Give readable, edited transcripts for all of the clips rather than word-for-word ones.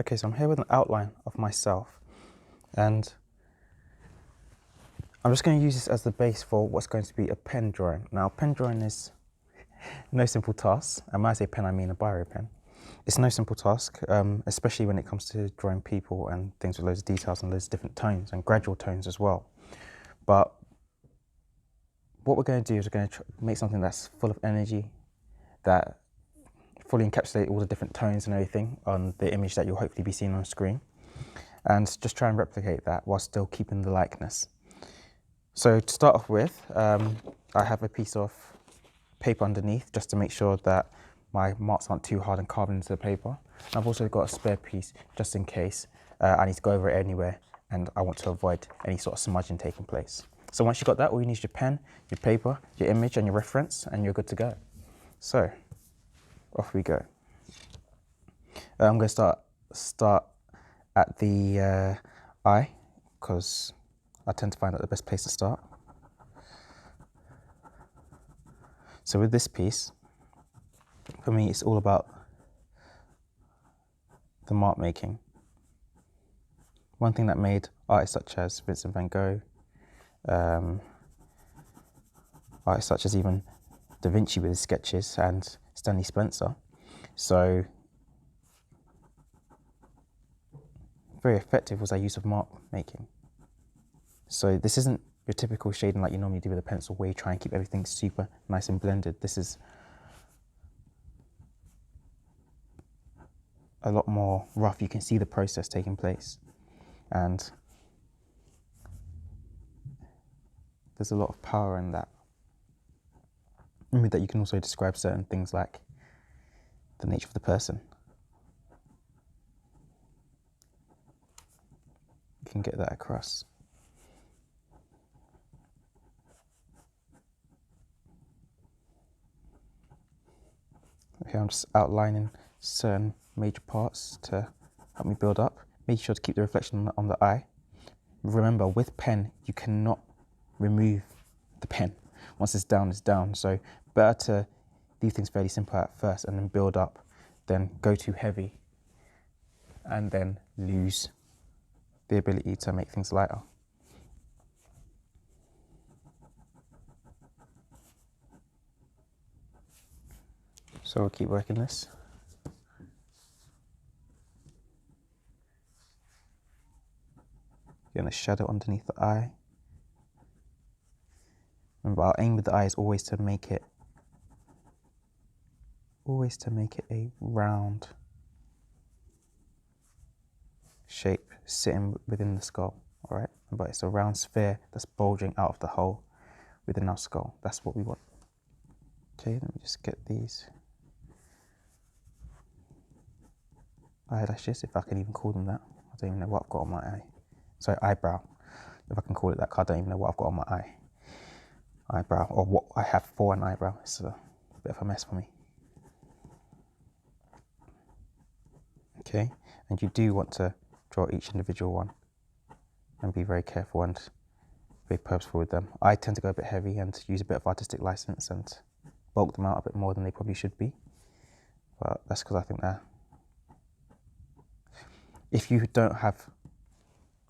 Okay, so I'm here with an outline of myself, and I'm just going to use this as the base for what's going to be a pen drawing. Now, pen drawing is no simple task, and when I say pen, I mean a biro pen. It's no simple task, especially when it comes to drawing people and things with loads of details and loads of different tones and gradual tones as well. But what we're going to do is we're going to make something that's full of energy, that fully encapsulate all the different tones and everything on the image that you'll hopefully be seeing on screen, and just try and replicate that while still keeping the likeness. So to start off with, I have a piece of paper underneath just to make sure that my marks aren't too hard and carved into the paper. And I've also got a spare piece just in case I need to go over it anywhere and I want to avoid any sort of smudging taking place. So once you've got that, all you need is your pen, your paper, your image and your reference, and you're good to go. So off we go. I'm going to start at the eye, because I tend to find that the best place to start. So with this piece, for me, it's all about the mark making. One thing that made artists such as Vincent van Gogh, artists such as even Da Vinci with his sketches and Stanley Spencer, so very effective was our use of mark making. So this isn't your typical shading like you normally do with a pencil where you try and keep everything super nice and blended. This is a lot more rough. You can see the process taking place, and there's a lot of power in that. And with that you can also describe certain things like the nature of the person. You can get that across. Okay, I'm just outlining certain major parts to help me build up. Make sure to keep the reflection on the eye. Remember, with pen, you cannot remove the pen. Once it's down, it's down. So better to leave things fairly simple at first and then build up, then go too heavy and then lose the ability to make things lighter. So we'll keep working this. Getting a shadow underneath the eye. Remember, our aim with the eye is always to make it a round shape sitting within the skull, all right? But it's a round sphere that's bulging out of the hole within our skull. That's what we want. Okay, let me just get these eyelashes, if I can even call them that. I don't even know what I've got on my eye. Sorry, eyebrow. If I can call it that, I don't even know what I've got on my eye. Eyebrow, or what I have for an eyebrow. It's a bit of a mess for me. Okay, and you do want to draw each individual one and be very careful and very purposeful with them. I tend to go a bit heavy and use a bit of artistic license and bulk them out a bit more than they probably should be, but that's because I think they're... If you don't have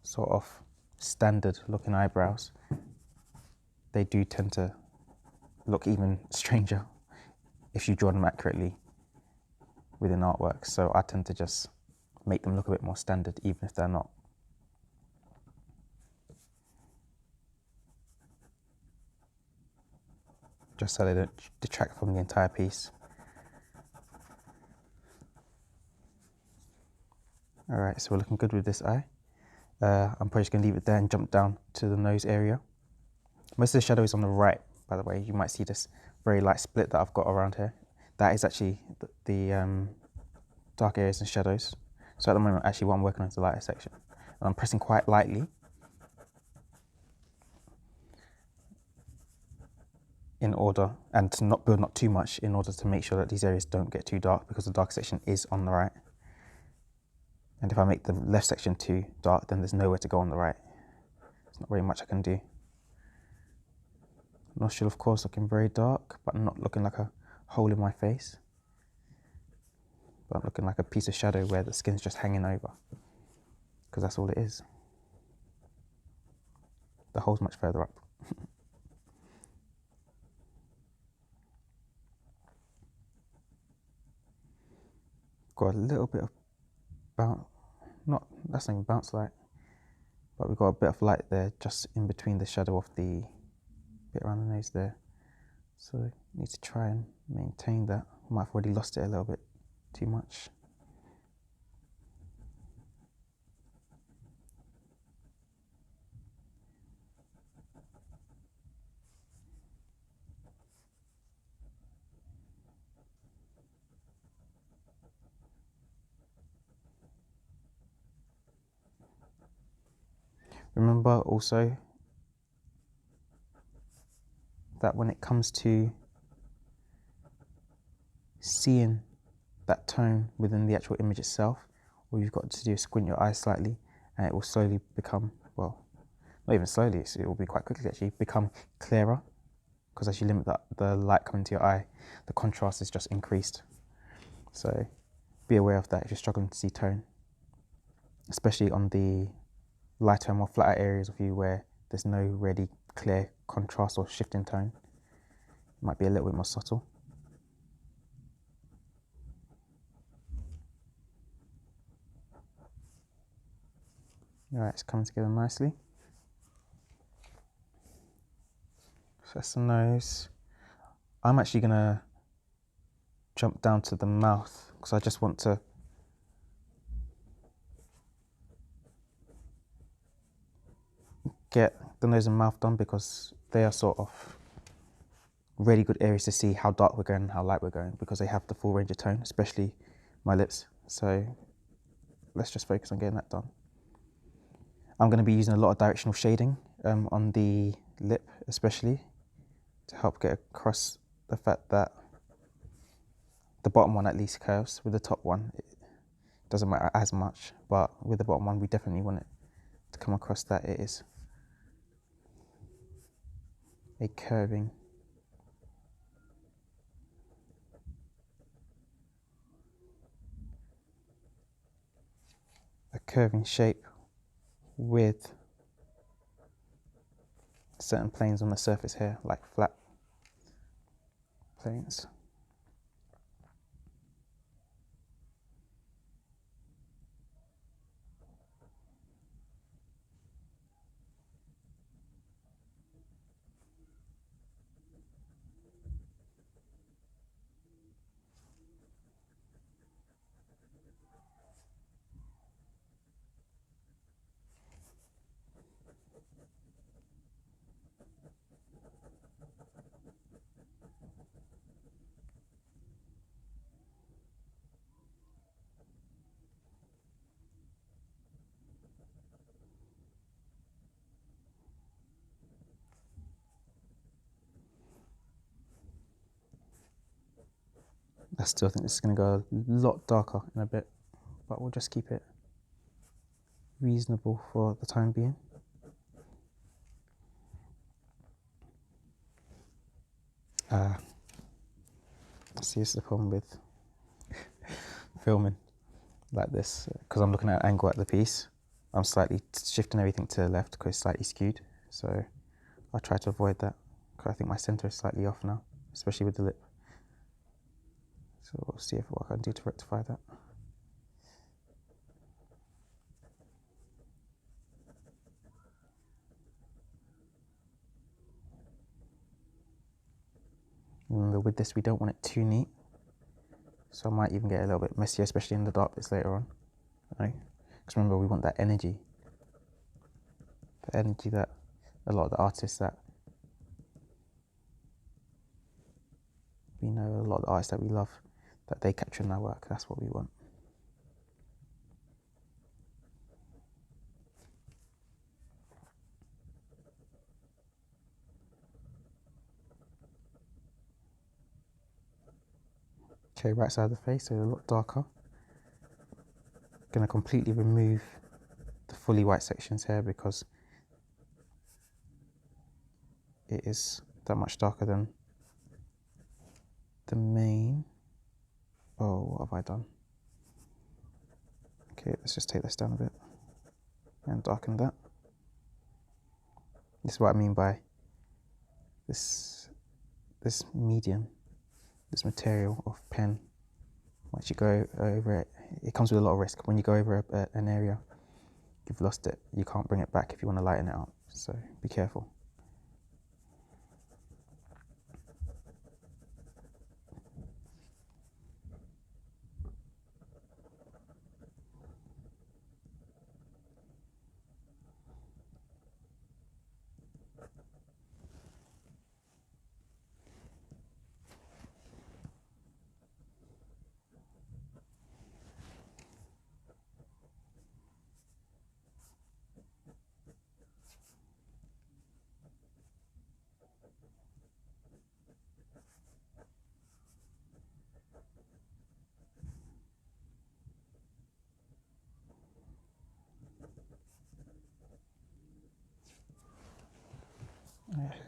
sort of standard looking eyebrows, they do tend to look even stranger if you draw them accurately within artwork. So I tend to just make them look a bit more standard even if they're not. Just so they don't detract from the entire piece. All right, so we're looking good with this eye. I'm probably just going to leave it there and jump down to the nose area. Most of the shadow is on the right, by the way. You might see this very light split that I've got around here. That is actually the dark areas and shadows. So at the moment, actually, what I'm working on is the lighter section. And I'm pressing quite lightly in order, and to not build up too much, in order to make sure that these areas don't get too dark, because the dark section is on the right. And if I make the left section too dark, then there's nowhere to go on the right. There's not very much I can do. Nostril, of course, looking very dark, but not looking like a hole in my face. but looking like a piece of shadow where the skin's just hanging over, because that's all it is. The hole's much further up. Got a little bit of bounce, that's not even bounce light, but we've got a bit of light there just in between the shadow of the bit around the nose there. So need to try and maintain that. I might have already lost it a little bit too much. Remember also that when it comes to seeing that tone within the actual image itself, all you've got to do is squint your eyes slightly and it will slowly become, well, not even slowly, it will be quite quickly actually, become clearer, because as you limit the light coming to your eye, the contrast is just increased. So be aware of that if you're struggling to see tone, especially on the lighter, more flatter areas of you where there's no really clear contrast or shift in tone. It might be a little bit more subtle. Alright, it's coming together nicely. So that's the nose. I'm actually going to jump down to the mouth because I just want to get the nose and mouth done, because they are sort of really good areas to see how dark we're going and how light we're going, because they have the full range of tone, especially my lips. So let's just focus on getting that done. I'm going to be using a lot of directional shading on the lip especially, to help get across the fact that the bottom one at least curves. With the top one it doesn't matter as much, but with the bottom one we definitely want it to come across that it is a curving shape with certain planes on the surface here, like flat planes. I still think this is going to go a lot darker in a bit, but we'll just keep it reasonable for the time being. See, this is the problem with filming like this, because I'm looking at an angle at the piece. I'm slightly shifting everything to the left because it's slightly skewed, so I'll try to avoid that, because I think my centre is slightly off now, especially with the lip. So we'll see what I can do to rectify that. Remember, with this we don't want it too neat, so I might even get a little bit messier, especially in the dark bits later on. Because remember, we want that energy. The energy that a lot of the artists that we know, a lot of the artists that we love, that they capture in their work, that's what we want. Okay, right side of the face, so a lot darker. Going to completely remove the fully white sections here because it is that much darker than the main. Oh, what have I done? Okay, let's just take this down a bit and darken that. This is what I mean by this medium, this material of pen. Once you go over it, it comes with a lot of risk. When you go over an area, you've lost it. You can't bring it back if you want to lighten it up. So be careful.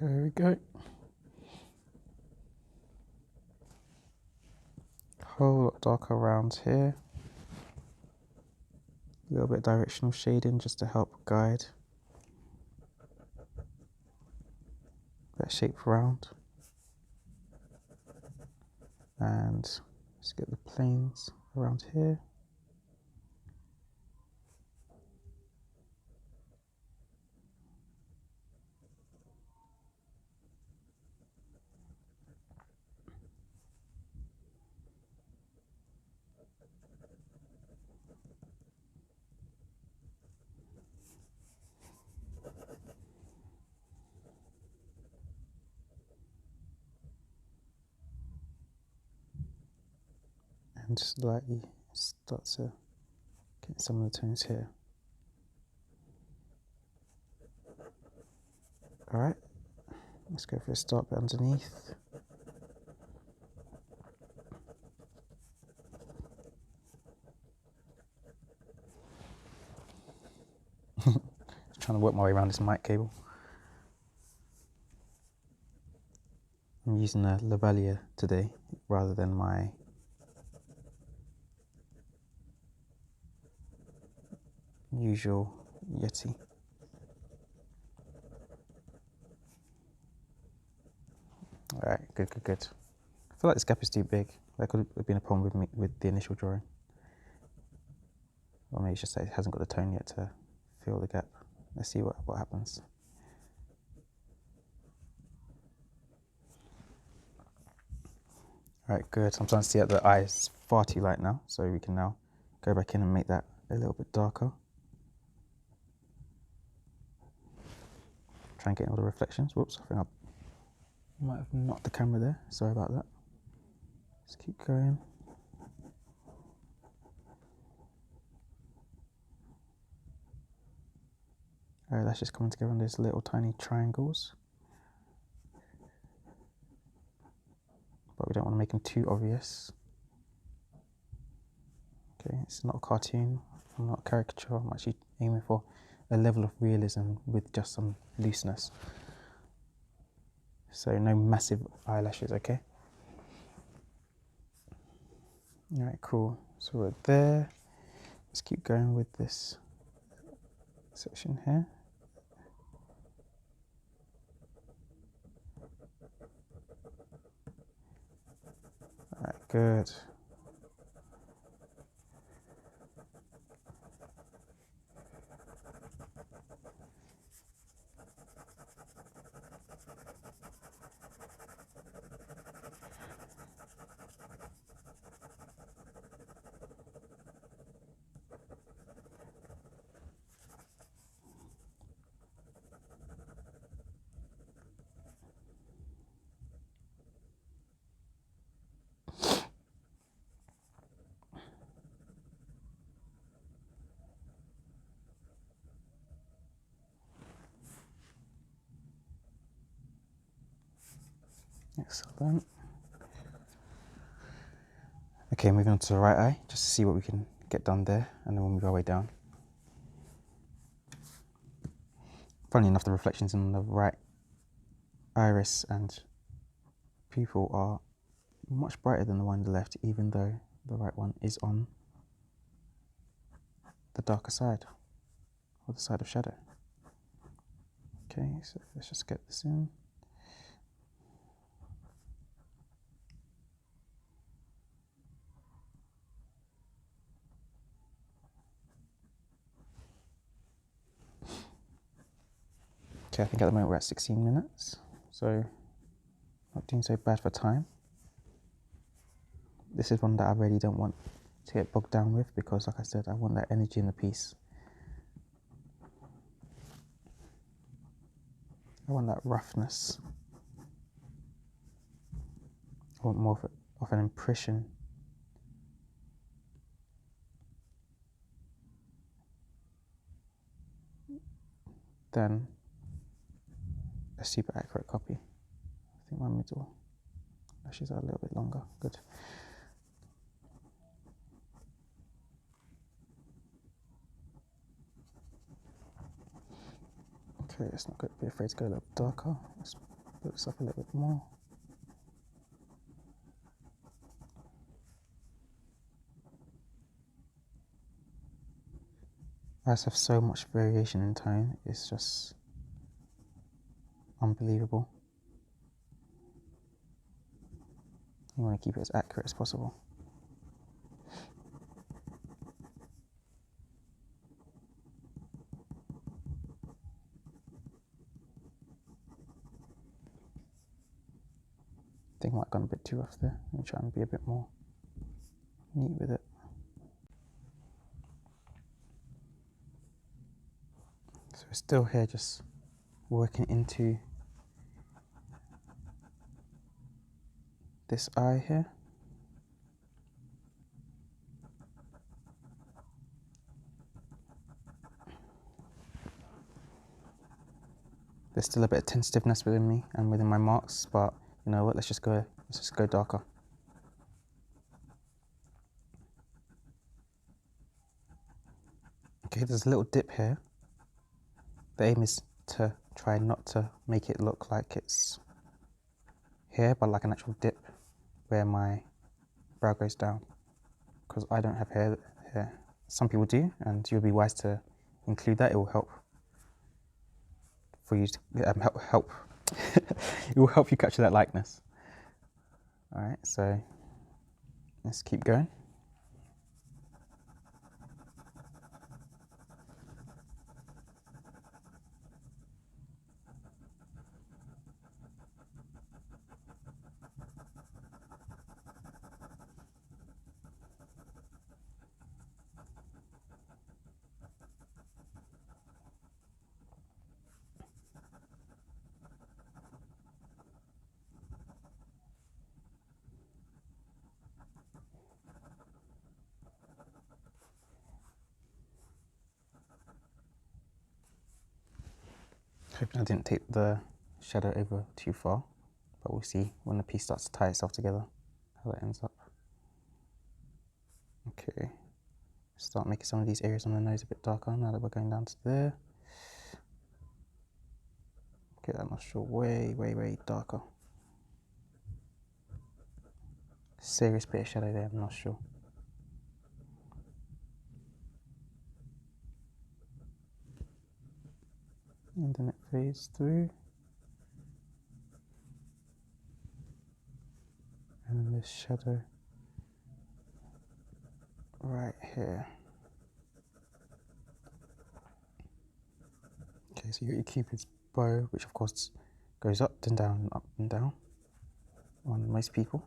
Here we go. Whole lot darker around here. A little bit of directional shading just to help guide that shape around. And let's get the planes around here. And just lightly start to get some of the tones here. Alright, let's go for a start bit underneath. Trying to work my way around this mic cable. I'm using a lavalier today rather than my usual Yeti. Alright, good. I feel like this gap is too big. That could have been a problem with me with the initial drawing. Or maybe it's just that it hasn't got the tone yet to fill the gap. Let's see what happens. Alright, good. I'm starting to see that the eye is far too light now, so we can now go back in and make that a little bit darker. Try and get all the reflections. Whoops, I think I might have knocked the camera there. Sorry about that. Let's keep going. Alright, that's just coming together in those little tiny triangles. But we don't want to make them too obvious. Okay, it's not a cartoon, I'm not a caricature, I'm actually aiming for a level of realism with just some looseness. So no massive eyelashes, okay? Alright, cool. So we're there. Let's keep going with this section here. Alright, good. Excellent. Okay, moving on to the right eye, just to see what we can get done there, and then we'll move our way down. Funnily enough, the reflections in the right iris and pupil are much brighter than the one on the left, even though the right one is on. the darker side, or the side of shadow. Okay, so let's just get this in. Okay, I think at the moment we're at 16 minutes, so not doing so bad for time. This is one that I really don't want to get bogged down with because, like I said, I want that energy in the piece. I want that roughness. I want more of an impression than a super accurate copy. I think my middle lashes are a little bit longer. Good. Okay, let's not be afraid to go a little darker. Let's put this up a little bit more. Eyes have so much variation in tone, it's just unbelievable. You want to keep it as accurate as possible. I think I might have gone a bit too rough there. Let me try and be a bit more neat with it. So we're still here just working into this eye here. There's still a bit of tentativeness within me and within my marks, but you know what, let's just go darker. Okay, there's a little dip here. The aim is to try not to make it look like it's here, but like an actual dip where my brow goes down, because I don't have hair here. Some people do, and you'll be wise to include that. It will help for you to help. It will help you capture that likeness. All right, so let's keep going. Hoping I didn't take the shadow over too far, but we'll see when the piece starts to tie itself together how that ends up. Okay, start making some of these areas on the nose a bit darker now that we're going down to there. Get that nostril way darker. Serious bit of shadow there, I'm not sure. And then it fades through. And then this shadow right here. Okay, so you got your Cupid's bow, which of course goes up and down on most people.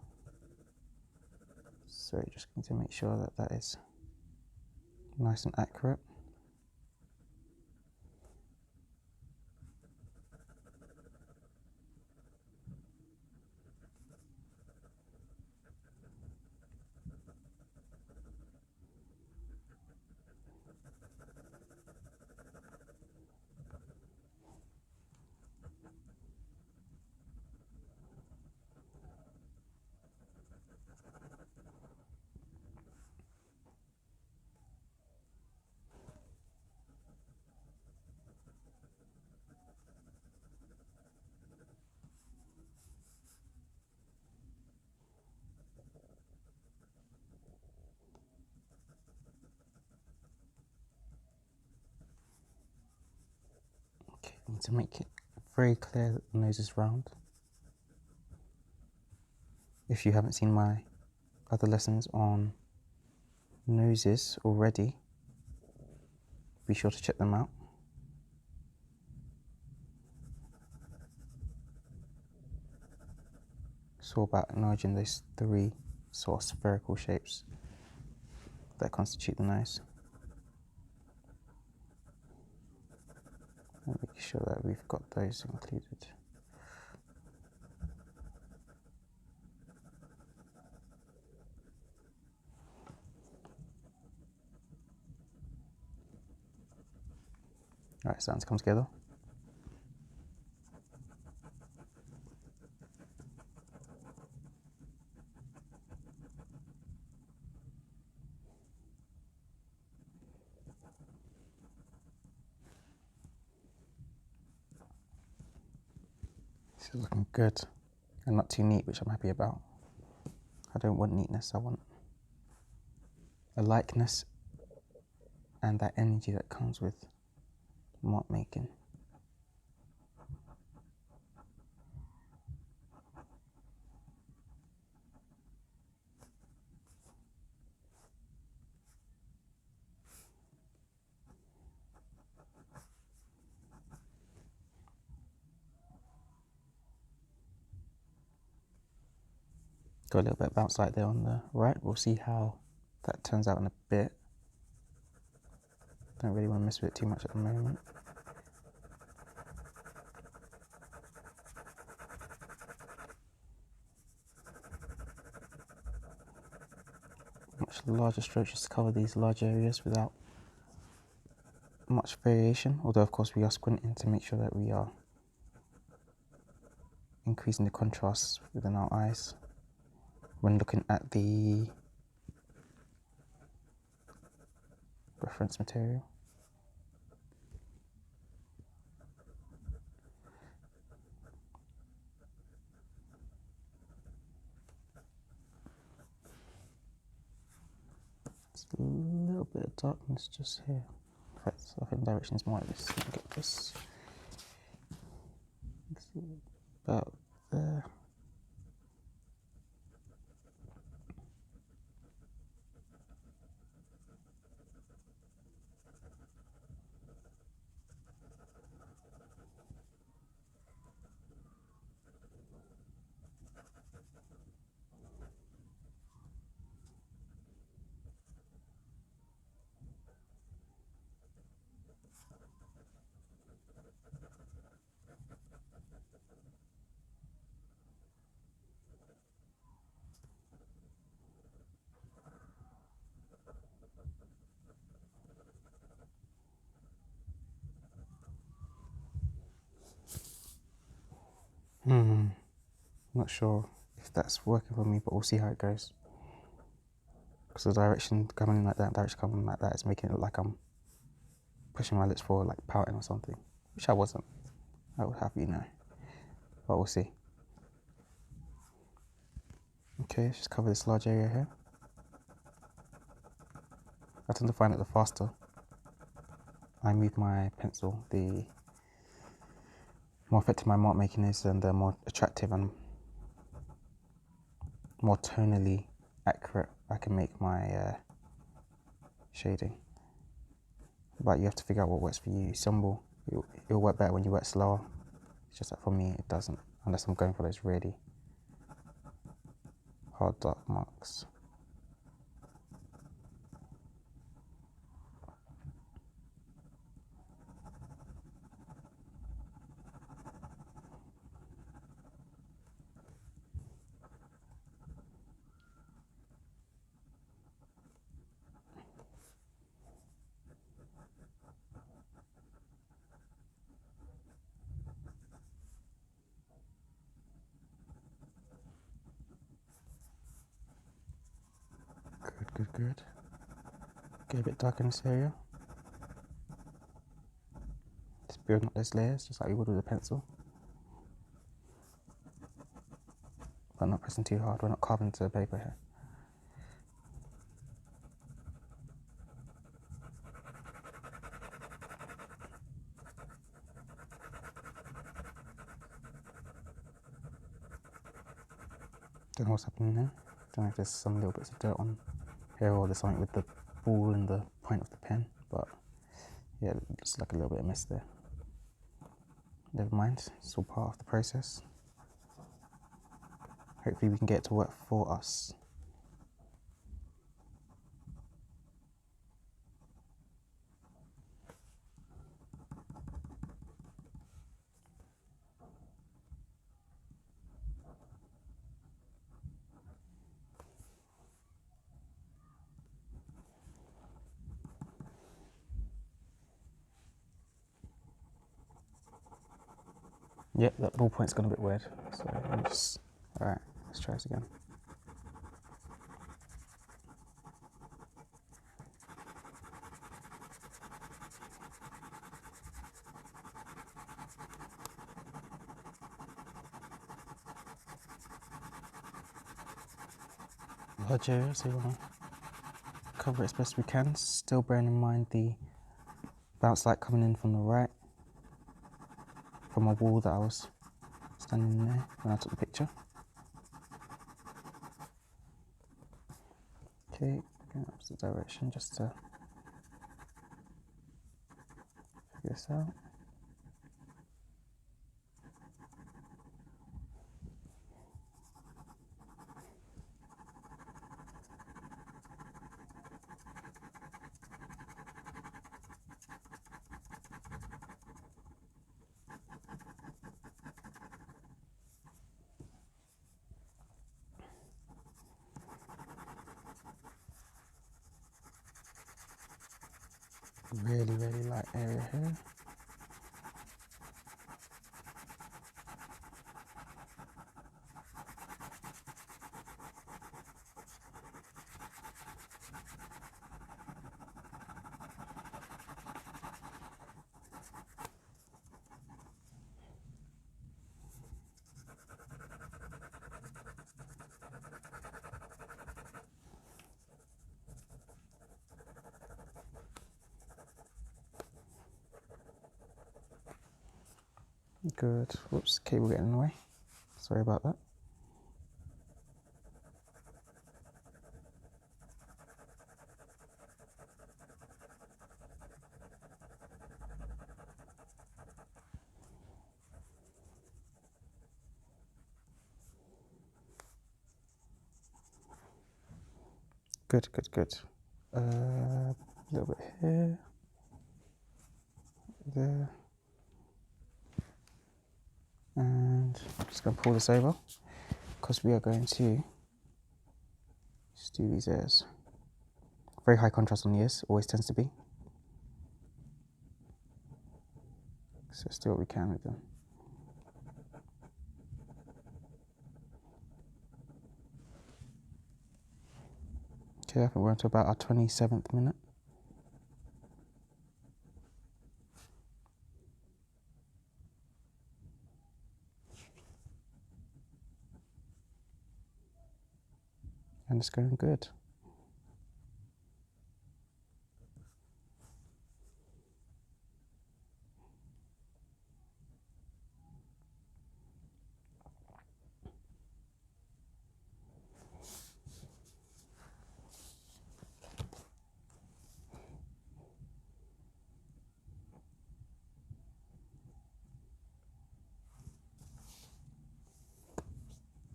So you just need to make sure that that is nice and accurate. And to make it very clear that the nose is round. If you haven't seen my other lessons on noses already, be sure to check them out. It's all about acknowledging those three sort of spherical shapes that constitute the nose. And make sure that we've got those included. Alright, starting to come together. This is looking good and not too neat, which I'm happy about. I don't want neatness, I want a likeness and that energy that comes with mark making. Got a little bit of bounce light there on the right. We'll see how that turns out in a bit. Don't really want to mess with it too much at the moment. Much larger strokes just to cover these large areas without much variation, although of course we are squinting to make sure that we are increasing the contrast within our eyes when looking at the reference material. Just a little bit of darkness just here. In fact, I think the direction is more like this. Get this. It's about there. Not sure if that's working for me, but we'll see how it goes. Because the direction coming in like that, direction coming in like that is making it look like I'm pushing my lips forward, like pouting or something, which I wasn't. I would have you know, but we'll see. Okay, let's just cover this large area here. I tend to find that the faster I move my pencil, the more effective my mark making is, and the more attractive and more tonally accurate I can make my shading. But you have to figure out what works for you. Some it'll work better when you work slower. It's just that for me it doesn't, unless I'm going for those really hard dark marks. Good. Get a bit dark in this area. Just building up those layers, just like we would with a pencil. But not pressing too hard, we're not carving into the paper here. Don't know what's happening here. Don't know if there's some little bits of dirt on here or there's something with the ball and the point of the pen, but yeah, it looks like a little bit of mess there. Never mind, it's all part of the process. Hopefully we can get it to work for us. Yep, that ballpoint's gone a bit weird, so let me just, alright, let's try this again. Large area, so you want to cover it as best we can, still bearing in mind the bounce light coming in from the right, from a wall that I was standing in there when I took the picture. Okay, going opposite direction just to figure this out. Really light area here. Good. Whoops, cable getting in the way. Sorry about that. Good. A little bit here, there, and I'm just going to pull this over because we are going to just do these ears. Very high contrast on the ears, always tends to be. So let's do what we can with them. Okay, I think we're on to about our 27th minute. And it's going good.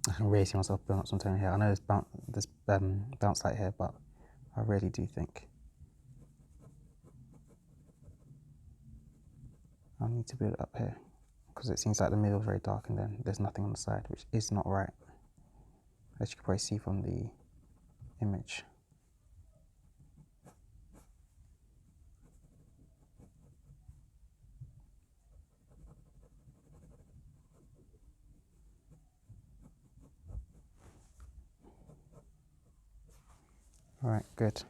I can really see myself building up some tone here. I know there's bounce light here, but I really do think I need to build it up here because it seems like the middle is very dark and then there's nothing on the side, which is not right, as you can probably see from the image. All right, good.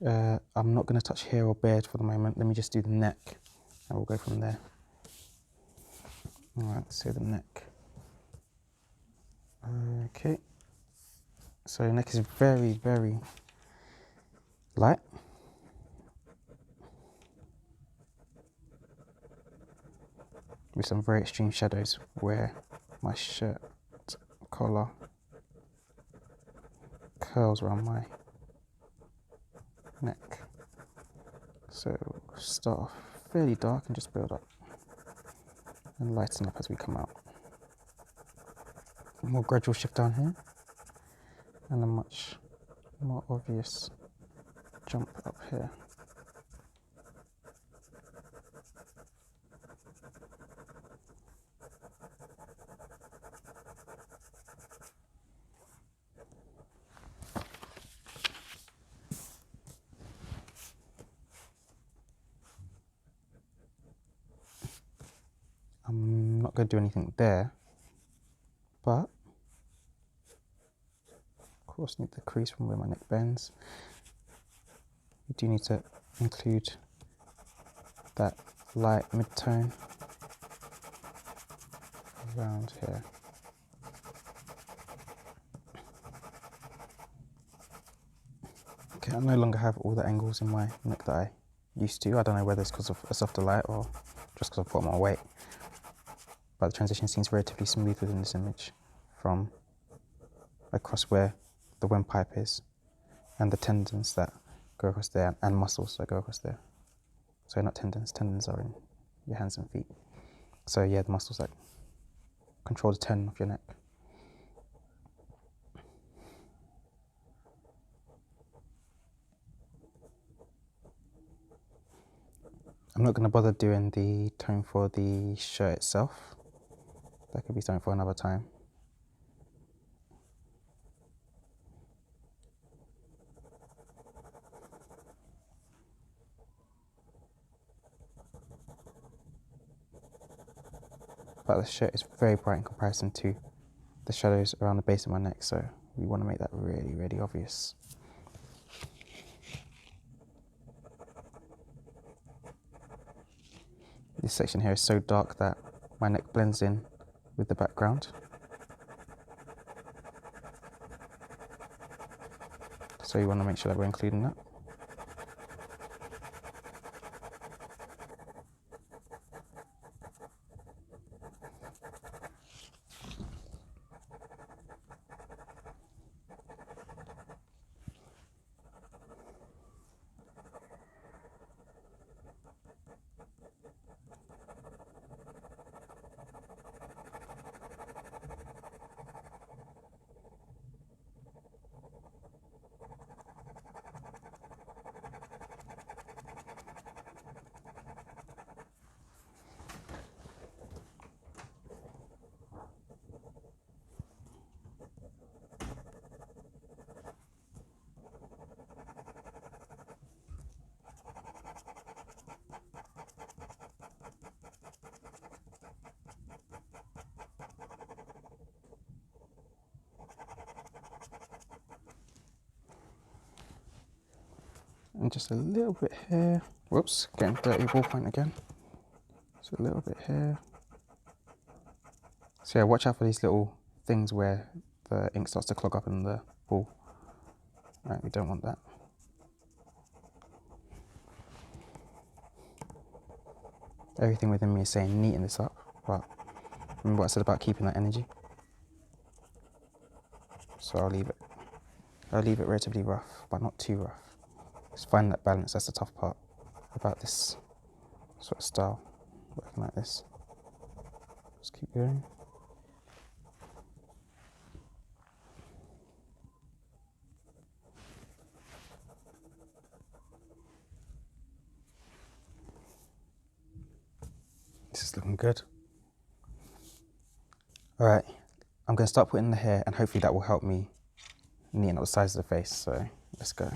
I'm not going to touch hair or beard for the moment. Let me just do the neck and we'll go from there. All right, so the neck. Okay, so the neck is very light. With some very extreme shadows where my shirt collar curls around my neck. So start off fairly dark and just build up and lighten up as we come out. A more gradual shift down here and a much more obvious jump up here. I'm not going to do anything there, but of course need the crease from where my neck bends. You do need to include that light mid-tone around here. Okay, I no longer have all the angles in my neck that I used to. I don't know whether it's because of a softer light or just because I've put on more weight. But the transition seems relatively smooth within this image from across where the windpipe is and the tendons that go across there and muscles that go across there. So not tendons, tendons are in your hands and feet. So yeah, the muscles that control the turn of your neck. I'm not going to bother doing the tone for the shirt itself. That could be something for another time. But the shirt is very bright in comparison to the shadows around the base of my neck, so we want to make that really, really obvious. This section here is so dark that my neck blends in with the background. So you want to make sure that we're including that. And just a little bit here. Whoops, getting dirty ballpoint again. Just a little bit here. So yeah, watch out for these little things where the ink starts to clog up in the ball. Right, we don't want that. Everything within me is saying neaten this up, but remember what I said about keeping that energy? So I'll leave it relatively rough, but not too rough. Just find that balance, that's the tough part about this sort of style, working like this. Just keep going. This is looking good. All right, I'm going to start putting the hair and hopefully that will help me neaten up the sides of the face, so let's go.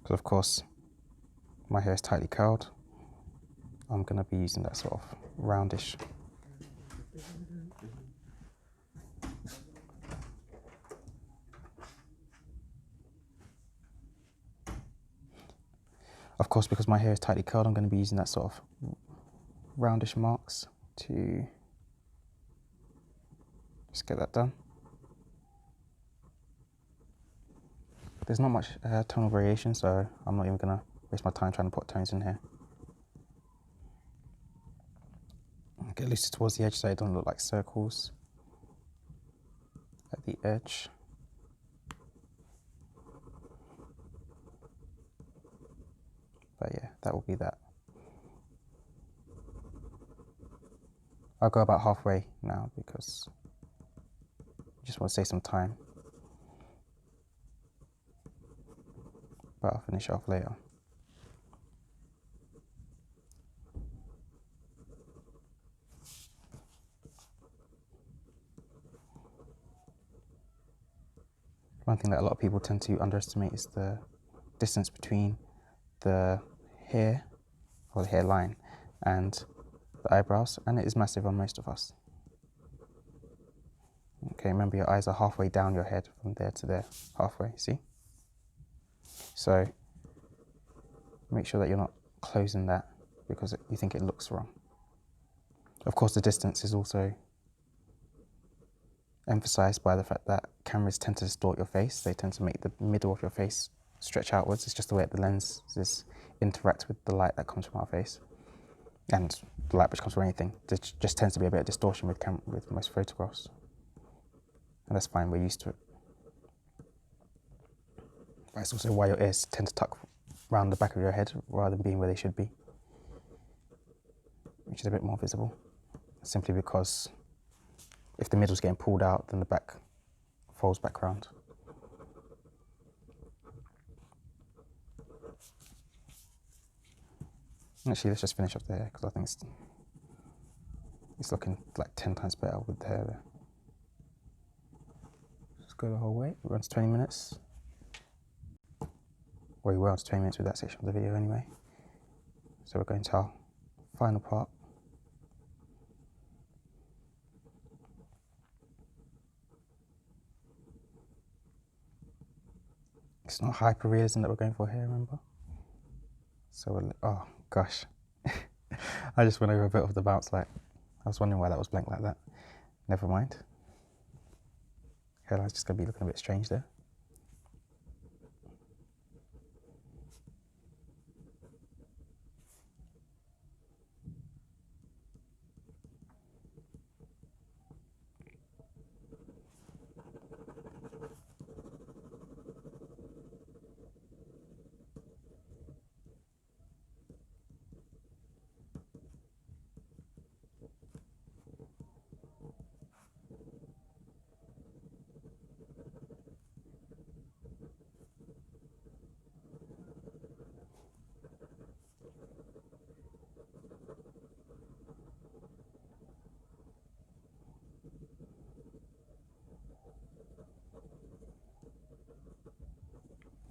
Because of course, my hair is tightly curled. I'm going to be using that sort of roundish. Of course, because my hair is tightly curled, I'm going to be using that sort of roundish marks to just get that done. There's not much tonal variation, so I'm not even going to waste my time trying to put tones in here. Get a looser towards the edge so it doesn't look like circles at the edge. But yeah, that will be that. I'll go about halfway now because I just want to save some time. But I'll finish off later. One thing that a lot of people tend to underestimate is the distance between the hair, or the hairline, and the eyebrows, and it is massive on most of us. Okay, remember your eyes are halfway down your head from there to there, halfway, see? So make sure that you're not closing that because you think it looks wrong. Of course, the distance is also emphasized by the fact that cameras tend to distort your face. They tend to make the middle of your face stretch outwards. It's just the way that the lenses interact with the light that comes from our face. And the light which comes from anything. There just tends to be a bit of distortion with most photographs. And that's fine, we're used to it. But it's also why your ears tend to tuck around the back of your head rather than being where they should be, which is a bit more visible. Simply because if the middle's getting pulled out, then the back folds back round. Actually, let's just finish off the hair because I think it's looking like 10 times better with the hair there. Just go the whole way. We're on to 20 minutes. Well, we were on to 20 minutes with that section of the video anyway. So we're going to our final part. It's not hyperrealism that we're going for here, remember? So, oh gosh. I just went over a bit of the bounce light. I was wondering why that was blank like that. Never mind. Hairline's just going to be looking a bit strange there.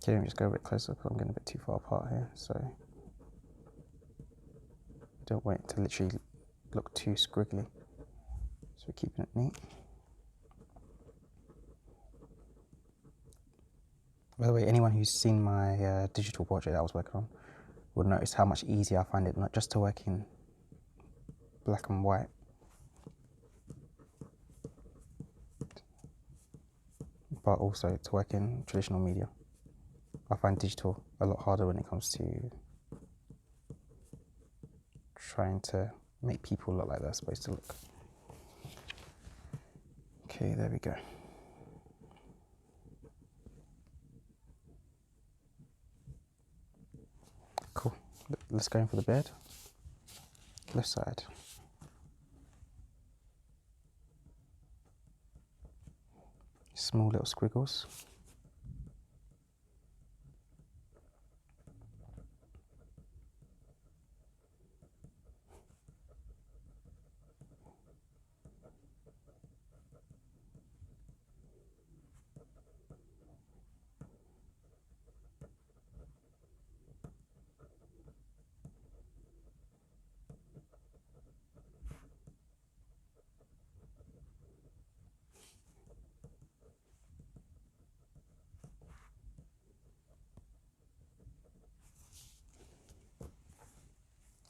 Okay, let me just go a bit closer because I'm getting a bit too far apart here, so don't want it to literally look too squiggly. So we're keeping it neat. By the way, anyone who's seen my digital portrait that I was working on would notice how much easier I find it not just to work in black and white, but also to work in traditional media. I find digital a lot harder when it comes to trying to make people look like they're supposed to look. Okay, there we go. Cool. Let's go in for the beard. Left side. Small little squiggles.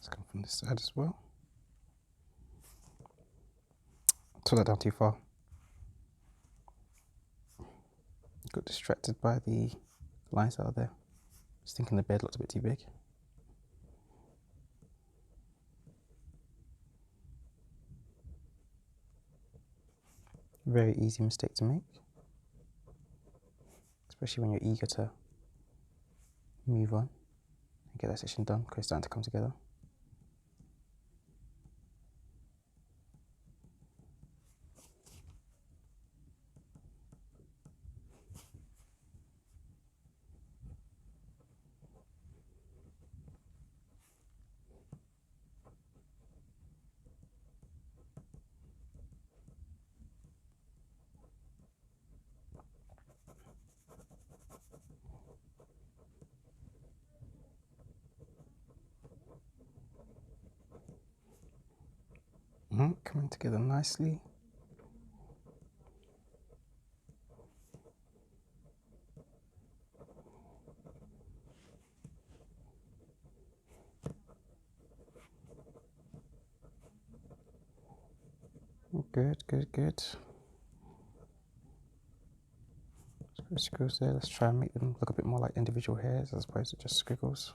Let's come from this side as well. Took that down too far. Got distracted by the lines out there. Just thinking the beard looked a bit too big. Very easy mistake to make, especially when you're eager to move on and get that section done because it's starting to come together. Coming together nicely. Good, good, good. Squiggles there. Let's try and make them look a bit more like individual hairs as opposed to just squiggles.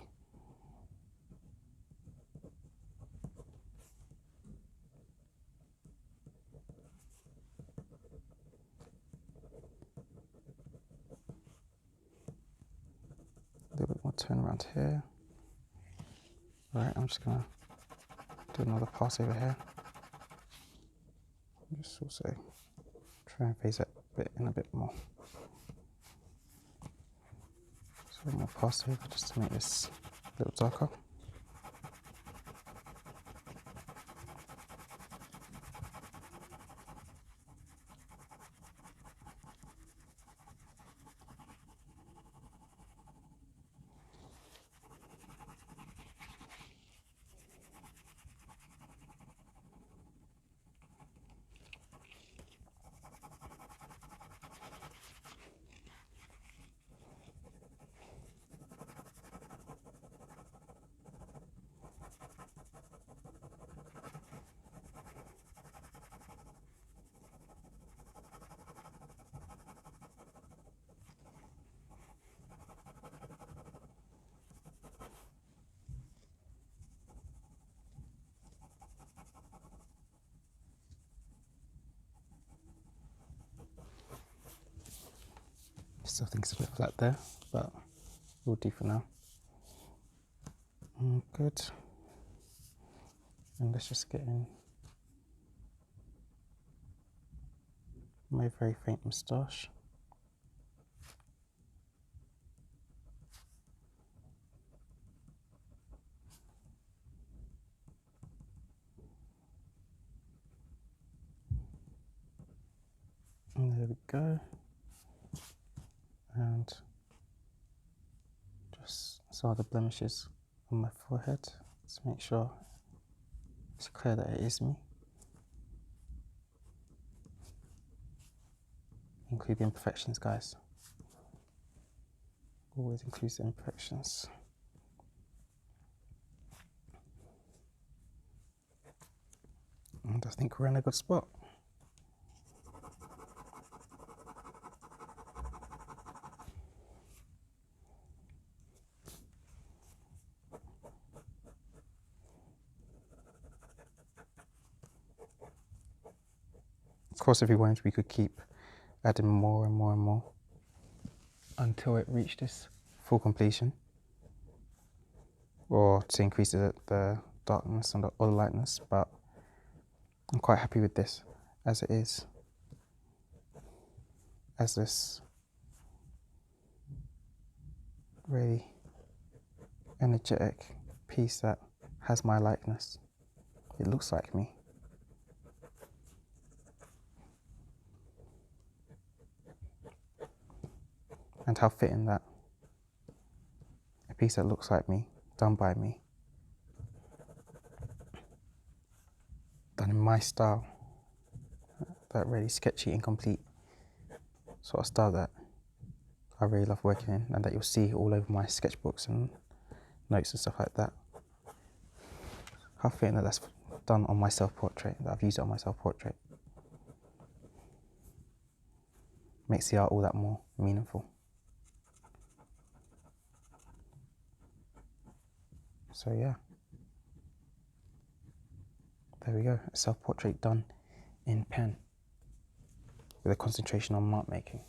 A little bit more turn around here. Right, I'm just gonna do another pass over here. Just also try and phase that bit in a bit more. So a bit more pass over just to make this a little darker. Still think it's a bit flat there, but we'll do for now. Good. And let's just get in my very faint moustache. And there we go. And just saw the blemishes on my forehead to make sure it's clear that it is me. Include the imperfections, guys. Always includes the imperfections. And I think we're in a good spot. Of course, if we wanted, we could keep adding more and more and more until it reached this full completion, or to increase the darkness and or the lightness, but I'm quite happy with this as it is, as this really energetic piece that has my likeness. It looks like me. And how fitting that a piece that looks like me, done by me, done in my style, that really sketchy, incomplete sort of style that I really love working in, and that you'll see all over my sketchbooks and notes and stuff like that. How fitting that that's done on my self-portrait, that I've used it on my self-portrait. Makes the art all that more meaningful. So yeah, there we go, a self-portrait done in pen. with a concentration on mark making.